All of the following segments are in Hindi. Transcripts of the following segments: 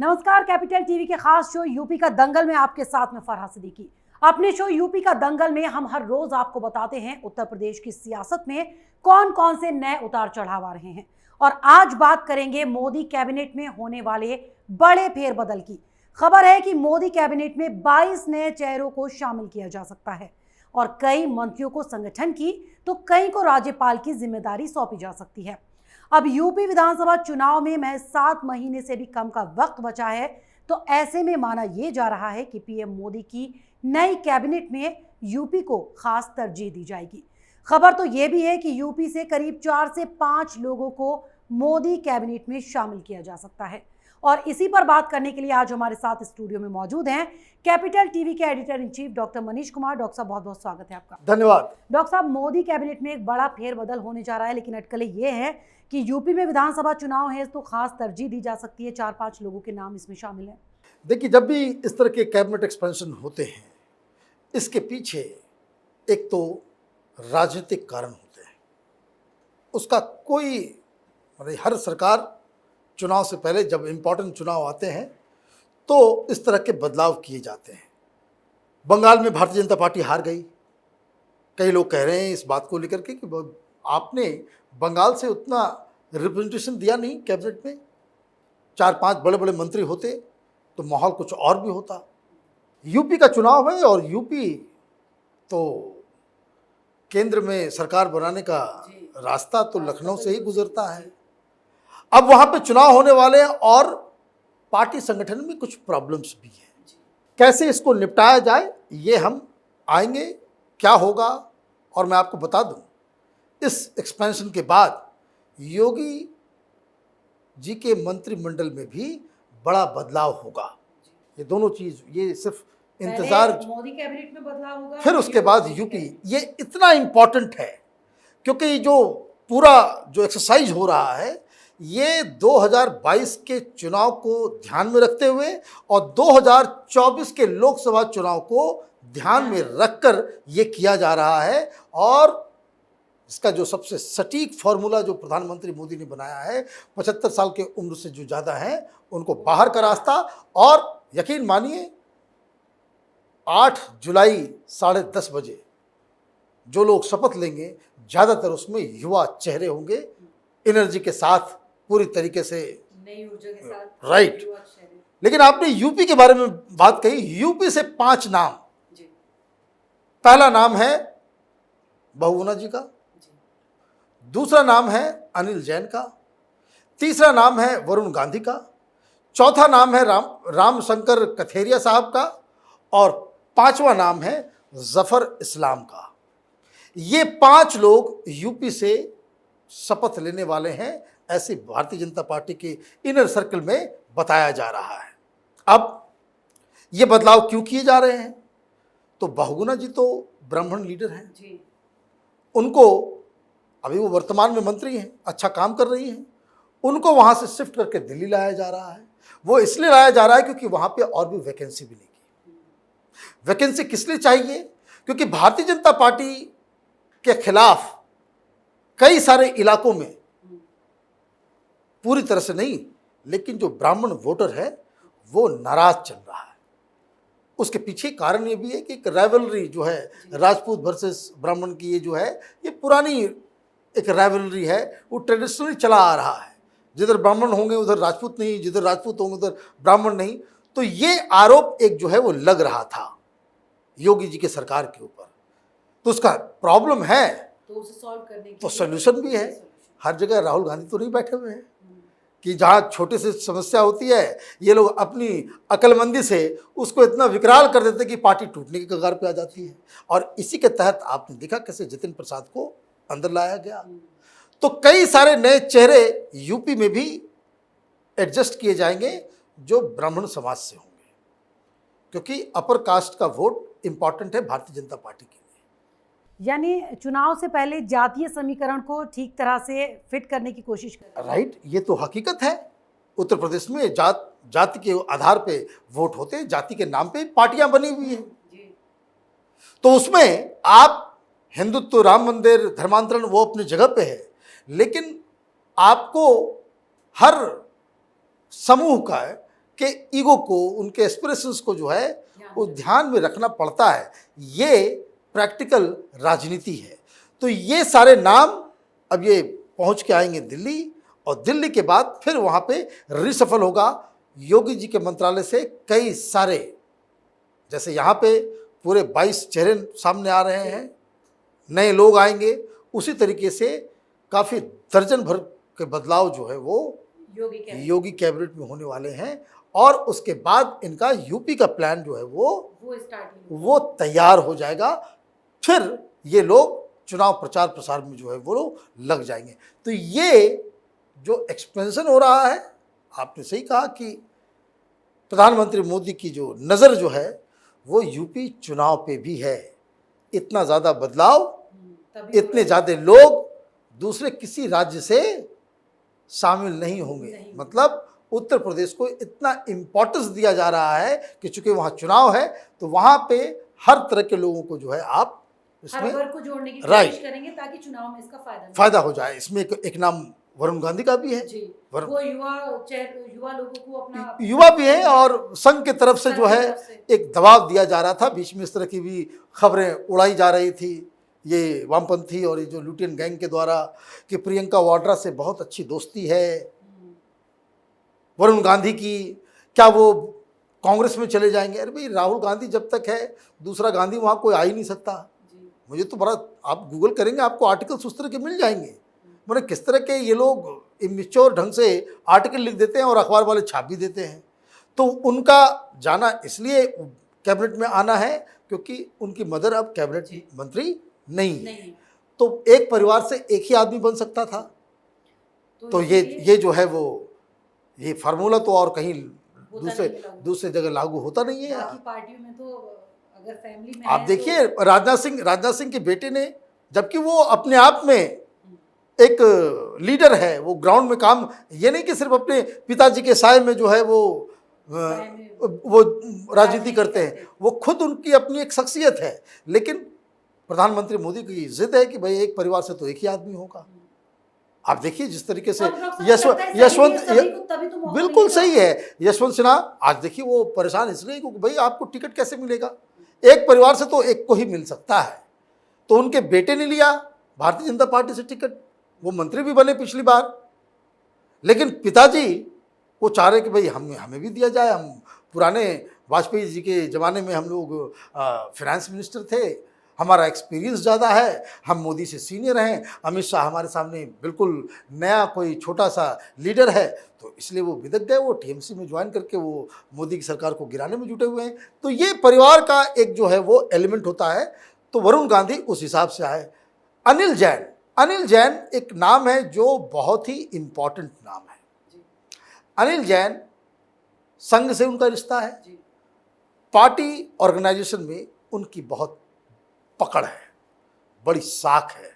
नमस्कार, कैपिटल टीवी के खास शो यूपी का दंगल में आपके साथ में फरहा सिद्दीकी। अपने शो यूपी का दंगल में हम हर रोज आपको बताते हैं उत्तर प्रदेश की सियासत में कौन कौन से नए उतार चढ़ाव आ रहे हैं। और आज बात करेंगे मोदी कैबिनेट में होने वाले बड़े फेरबदल की। खबर है कि मोदी कैबिनेट में 22 नए चेहरों को शामिल किया जा सकता है और कई मंत्रियों को संगठन की तो कई को राज्यपाल की जिम्मेदारी सौंपी जा सकती है। अब यूपी विधानसभा चुनाव में महज 7 महीने से भी कम का वक्त बचा है, तो ऐसे में माना यह जा रहा है कि पीएम मोदी की नई कैबिनेट में यूपी को खास तरजीह दी जाएगी। खबर तो यह भी है कि यूपी से करीब 4 से 5 लोगों को मोदी कैबिनेट में शामिल किया जा सकता है। और इसी पर बात करने के लिए आज हमारे साथ स्टूडियो में मौजूद हैं कैपिटल टीवी के editor in chief doctor Manish Kumar. Doctor साहब, बहुत बहुत स्वागत है आपका। धन्यवाद। डॉक्टर साहब, मोदी कैबिनेट में एक बड़ा फेरबदल होने जा रहा है, लेकिन अटकलें ये हैं कि यूपी में विधानसभा चुनाव है तो खास तरजीह दी जा सकती है। 4-5 लोगों के नाम इसमें शामिल हैं। देखिए, जब भी इस तरह के कैबिनेट एक्सपेंशन होते हैं, इसके पीछे एक तो राजनीतिक कारण होते हैं। उसका कोई हर सरकार चुनाव से पहले जब इम्पोर्टेंट चुनाव आते हैं तो इस तरह के बदलाव किए जाते हैं। बंगाल में भारतीय जनता पार्टी हार गई। कई लोग कह रहे हैं इस बात को लेकर के कि आपने बंगाल से उतना रिप्रेजेंटेशन दिया नहीं कैबिनेट में। 4-5 बड़े बड़े मंत्री होते तो माहौल कुछ और भी होता। यूपी का चुनाव है और यूपी तो केंद्र में सरकार बनाने का रास्ता तो लखनऊ से ही गुजरता है। अब वहाँ पे चुनाव होने वाले हैं और पार्टी संगठन में कुछ प्रॉब्लम्स भी हैं। कैसे इसको निपटाया जाए ये हम आएंगे, क्या होगा। और मैं आपको बता दूं, इस एक्सपेंशन के बाद योगी जी के मंत्रिमंडल में भी बड़ा बदलाव होगा। ये दोनों चीज, ये सिर्फ इंतजार, मोदी कैबिनेट में बदलाव होगा, फिर उसके बाद यूपी। ये इतना इम्पोर्टेंट है क्योंकि जो पूरा जो एक्सरसाइज हो रहा है ये 2022 के चुनाव को ध्यान में रखते हुए और 2024 के लोकसभा चुनाव को ध्यान में रखकर ये किया जा रहा है। और इसका जो सबसे सटीक फॉर्मूला जो प्रधानमंत्री मोदी ने बनाया है, 75 साल के उम्र से जो ज़्यादा हैं उनको बाहर का रास्ता। और यकीन मानिए 8 जुलाई 10:30 बजे जो लोग शपथ लेंगे ज़्यादातर उसमें युवा चेहरे होंगे, एनर्जी के साथ, पूरी तरीके से नई ऊर्जा के साथ। राइट। लेकिन आपने यूपी के बारे में बात कही। यूपी से 5 नाम। पहला नाम है बहुगुणा जी का, दूसरा नाम है अनिल जैन का, तीसरा नाम है वरुण गांधी का, चौथा नाम है रामशंकर कथेरिया साहब का और 5वां नाम है जफर इस्लाम का। ये 5 लोग यूपी से शपथ लेने वाले हैं, ऐसे भारतीय जनता पार्टी के इनर सर्कल में बताया जा रहा है। अब ये बदलाव क्यों किए जा रहे हैं? तो बहुगुणा जी तो ब्राह्मण लीडर हैं जी। उनको अभी वो वर्तमान में मंत्री हैं, अच्छा काम कर रही हैं, उनको वहाँ से शिफ्ट करके दिल्ली लाया जा रहा है। वो इसलिए लाया जा रहा है क्योंकि वहाँ पे और भी वैकेंसी मिलेगी। वैकेंसी किस लिए चाहिए? क्योंकि भारतीय जनता पार्टी के खिलाफ कई सारे इलाकों में, पूरी तरह से नहीं, लेकिन जो ब्राह्मण वोटर है वो नाराज चल रहा है। उसके पीछे कारण ये भी है कि एक राइवलरी जो है राजपूत वर्सेस ब्राह्मण की, ये जो है ये पुरानी एक राइवलरी है, वो ट्रेडिशनली चला आ रहा है। जिधर ब्राह्मण होंगे उधर राजपूत नहीं, जिधर राजपूत होंगे उधर ब्राह्मण नहीं। तो ये आरोप एक जो है वो लग रहा था योगी जी के सरकार के ऊपर। तो उसका प्रॉब्लम है तो उसे सॉल्व करने तो सोल्यूशन भी है। हर जगह राहुल गांधी तो नहीं बैठे हुए हैं कि जहाँ छोटे से समस्या होती है ये लोग अपनी अक्लमंदी से उसको इतना विकराल कर देते कि पार्टी टूटने की कगार पे आ जाती है। और इसी के तहत आपने देखा कैसे जितिन प्रसाद को अंदर लाया गया। तो कई सारे नए चेहरे यूपी में भी एडजस्ट किए जाएंगे जो ब्राह्मण समाज से होंगे, क्योंकि अपर कास्ट का वोट इंपॉर्टेंट है भारतीय जनता पार्टी के लिए। यानी चुनाव से पहले जातीय समीकरण को ठीक तरह से फिट करने की कोशिश कर। राइट, ये तो हकीकत है। उत्तर प्रदेश में जाति के आधार पे वोट होते हैं, जाति के नाम पे पार्टियां बनी हुई हैं। तो उसमें आप हिंदुत्व, राम मंदिर, धर्मांतरण वो अपनी जगह पे है, लेकिन आपको हर समूह का के ईगो को, उनके एस्पिरेशंस को जो है वो ध्यान में रखना पड़ता है। ये प्रैक्टिकल राजनीति है। तो ये सारे नाम अब ये पहुंच के आएंगे दिल्ली, और दिल्ली के बाद फिर वहाँ पे रिसफल होगा। योगी जी के मंत्रालय से कई सारे, जैसे यहाँ पे पूरे 22 चेहरे सामने आ रहे हैं, नए लोग आएंगे, उसी तरीके से काफ़ी दर्जन भर के बदलाव जो है वो योगी कैबिनेट में होने वाले हैं। और उसके बाद इनका यूपी का प्लान जो है वो तैयार हो जाएगा। फिर ये लोग चुनाव प्रचार प्रसार में जो है वो लोग लग जाएंगे। तो ये जो एक्सपेंशन हो रहा है, आपने सही कहा कि प्रधानमंत्री मोदी की जो नज़र जो है वो यूपी चुनाव पे भी है। इतना ज़्यादा बदलाव, इतने ज़्यादा लोग दूसरे किसी राज्य से शामिल नहीं होंगे। मतलब उत्तर प्रदेश को इतना इम्पोर्टेंस दिया जा रहा है कि चूंकि वहाँ चुनाव है तो वहाँ पे हर तरह के लोगों को जो है आप इसमें को जोड़ने की कोशिश करेंगे ताकि चुनाव में इसका फायदा हो जाए। इसमें एक नाम वरुण गांधी का भी है जी। वो युवा लोगों को अपना युवा भी है, और संघ की तरफ से जो है एक दबाव दिया जा रहा था। बीच में इस तरह की भी खबरें उड़ाई जा रही थी, ये वामपंथी और ये जो लुटियन गैंग के द्वारा, कि प्रियंका वाड्रा से बहुत अच्छी दोस्ती है वरुण गांधी की, क्या वो कांग्रेस में चले जाएंगे? अरे भाई, राहुल गांधी जब तक है, दूसरा गांधी वहाँ कोई आ ही नहीं सकता। मुझे तो बड़ा, आप गूगल करेंगे आपको आर्टिकल्स उस तरह के मिल जाएंगे। मैंने किस तरह के ये लोग इमेच्योर ढंग से आर्टिकल लिख देते हैं और अखबार वाले छाप भी देते हैं। तो उनका जाना इसलिए कैबिनेट में आना है क्योंकि उनकी मदर अब कैबिनेट मंत्री नहीं है। तो एक परिवार से एक ही आदमी बन सकता था। तो ये जो है वो ये फार्मूला तो और कहीं दूसरे जगह लागू होता नहीं है। पार्टियों में तो अगर फैमिली में आप देखिए राजनाथ सिंह के बेटे ने, जबकि वो अपने आप में एक लीडर है, वो ग्राउंड में काम, ये नहीं कि सिर्फ अपने पिताजी के साय में जो है वो राजनीति करते हैं, वो खुद उनकी अपनी एक शख्सियत है। लेकिन प्रधानमंत्री मोदी की जिद है कि भाई एक परिवार से तो एक ही आदमी होगा। आप देखिए जिस तरीके से यशवंत बिल्कुल सही है, यशवंत सिन्हा आज देखिए वो परेशान इसलिए क्योंकि भाई आपको टिकट कैसे मिलेगा, एक परिवार से तो एक को ही मिल सकता है। तो उनके बेटे ने लिया भारतीय जनता पार्टी से टिकट, वो मंत्री भी बने पिछली बार। लेकिन पिताजी वो चाह रहे कि भाई हमें भी दिया जाए। हम पुराने वाजपेयी जी के ज़माने में हम लोग फाइनेंस मिनिस्टर थे, हमारा एक्सपीरियंस ज़्यादा है, हम मोदी से सीनियर हैं, अमित शाह हमारे सामने बिल्कुल नया कोई छोटा सा लीडर है। तो इसलिए वो बिदक गए, वो टीएमसी में ज्वाइन करके वो मोदी की सरकार को गिराने में जुटे हुए हैं। तो ये परिवार का एक जो है वो एलिमेंट होता है। तो वरुण गांधी उस हिसाब से आए। अनिल जैन एक नाम है जो बहुत ही इम्पॉर्टेंट नाम है। अनिल जैन, संघ से उनका रिश्ता है, पार्टी ऑर्गेनाइजेशन में उनकी बहुत पकड़ है, बड़ी साख है।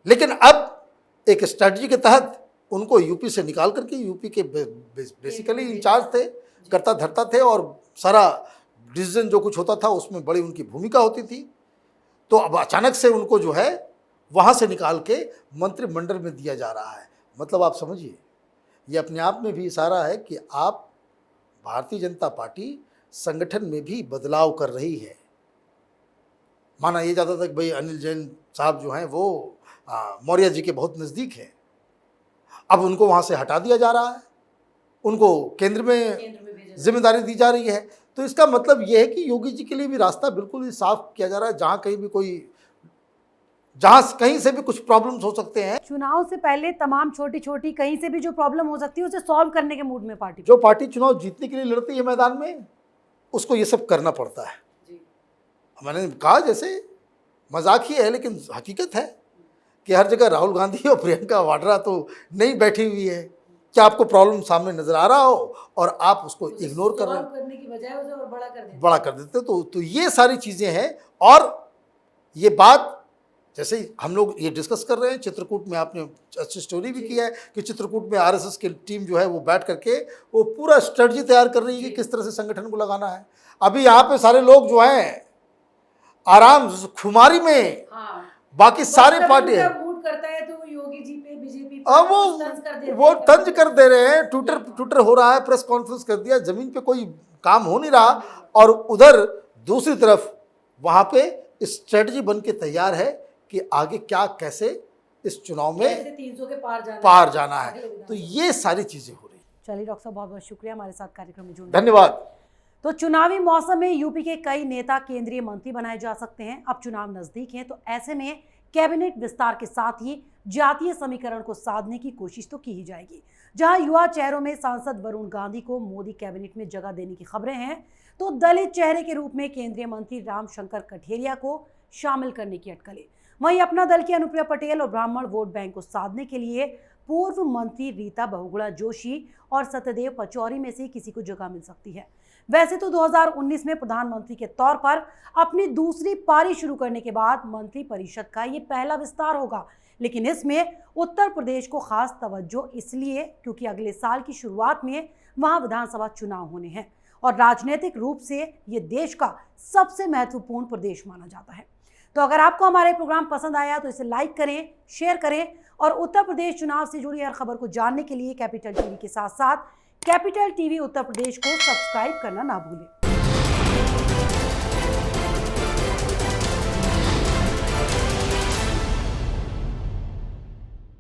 लेकिन अब एक स्ट्रेटजी के तहत उनको यूपी से निकाल करके, यूपी के बेसिकली इंचार्ज थे, करता धरता थे, और सारा डिसीजन जो कुछ होता था उसमें बड़ी उनकी भूमिका होती थी। तो अब अचानक से उनको जो है वहाँ से निकाल के मंत्रिमंडल में दिया जा रहा है। मतलब आप समझिए, ये अपने आप में भी इशारा है कि आप भारतीय जनता पार्टी संगठन में भी बदलाव कर रही है। माना ये जाता था कि भाई अनिल जैन साहब जो हैं वो मौर्य जी के बहुत नज़दीक हैं, अब उनको वहाँ से हटा दिया जा रहा है, उनको केंद्र में जिम्मेदारी दी जा रही है। तो इसका मतलब ये है कि योगी जी के लिए भी रास्ता बिल्कुल ही साफ किया जा रहा है। जहाँ कहीं से भी कुछ प्रॉब्लम्स हो सकते हैं, चुनाव से पहले तमाम छोटी छोटी कहीं से भी जो प्रॉब्लम हो सकती है उसे सॉल्व करने के मूड में पार्टी, जो पार्टी चुनाव जीतने के लिए लड़ती है मैदान में, उसको ये सब करना पड़ता है। मैंने कहा जैसे मजाक ही है लेकिन हकीकत है कि हर जगह राहुल गांधी और प्रियंका वाड्रा तो नहीं बैठी हुई है। क्या आपको प्रॉब्लम सामने नजर आ रहा हो और आप उसको इग्नोर कर रहे हो, करने की बजाय उसे और बड़ा कर देते। तो ये सारी चीज़ें हैं। और ये बात जैसे हम लोग ये डिस्कस कर रहे हैं, चित्रकूट में आपने अच्छी स्टोरी भी की है कि चित्रकूट में आरएसएस की टीम जो है वो बैठ करके वो पूरा स्ट्रेटजी तैयार कर रही है कि किस तरह से संगठन को लगाना है। अभी यहाँ पे सारे लोग जो हैं आराम खुमारी में, बाकी सारे पार्टी है मूड करता है तो योगी जी पे, बीजेपी अब वो तंज कर दे रहे हैं, ट्विटर हो रहा है, प्रेस कॉन्फ्रेंस कर दिया, जमीन पे कोई काम हो नहीं रहा। और उधर दूसरी तरफ वहां पे स्ट्रेटजी बन के तैयार है कि आगे क्या कैसे इस चुनाव में 300 के पार जाना है। तो ये सारी चीजें हो रही हैं। चलिए डॉक्टर साहब, बहुत बहुत शुक्रिया हमारे साथ कार्यक्रम में जुड़ने। धन्यवाद। तो चुनावी मौसम में यूपी के कई नेता केंद्रीय मंत्री बनाए जा सकते हैं। अब चुनाव नजदीक है, तो ऐसे में कैबिनेट विस्तार के साथ ही जातीय समीकरण को साधने की कोशिश तो की ही जाएगी। जहां युवा चेहरों में सांसद वरुण गांधी को मोदी कैबिनेट में जगह देने की खबरें हैं, तो दलित चेहरे के रूप में केंद्रीय मंत्री रामशंकर कठेरिया को शामिल करने की अटकलें। वहीं अपना दल की अनुप्रिया पटेल और ब्राह्मण वोट बैंक को साधने के लिए पूर्व मंत्री रीता बहुगुणा जोशी और सत्यदेव पचौरी में से किसी को जगह मिल सकती है। वैसे तो 2019 में प्रधानमंत्री के तौर पर अपनी दूसरी पारी शुरू करने के बाद मंत्री परिषद का ये पहला विस्तार होगा, लेकिन इसमें उत्तर प्रदेश को खास तवज्जो इसलिए क्योंकि अगले साल की शुरुआत में वहां विधानसभा चुनाव होने हैं और राजनीतिक रूप से ये देश का सबसे महत्वपूर्ण प्रदेश माना जाता है। तो अगर आपको हमारे प्रोग्राम पसंद आया तो इसे लाइक करें, शेयर करें और उत्तर प्रदेश चुनाव से जुड़ी हर खबर को जानने के लिए कैपिटल टीवी के साथ साथ कैपिटल टीवी उत्तर प्रदेश को सब्सक्राइब करना ना भूलें।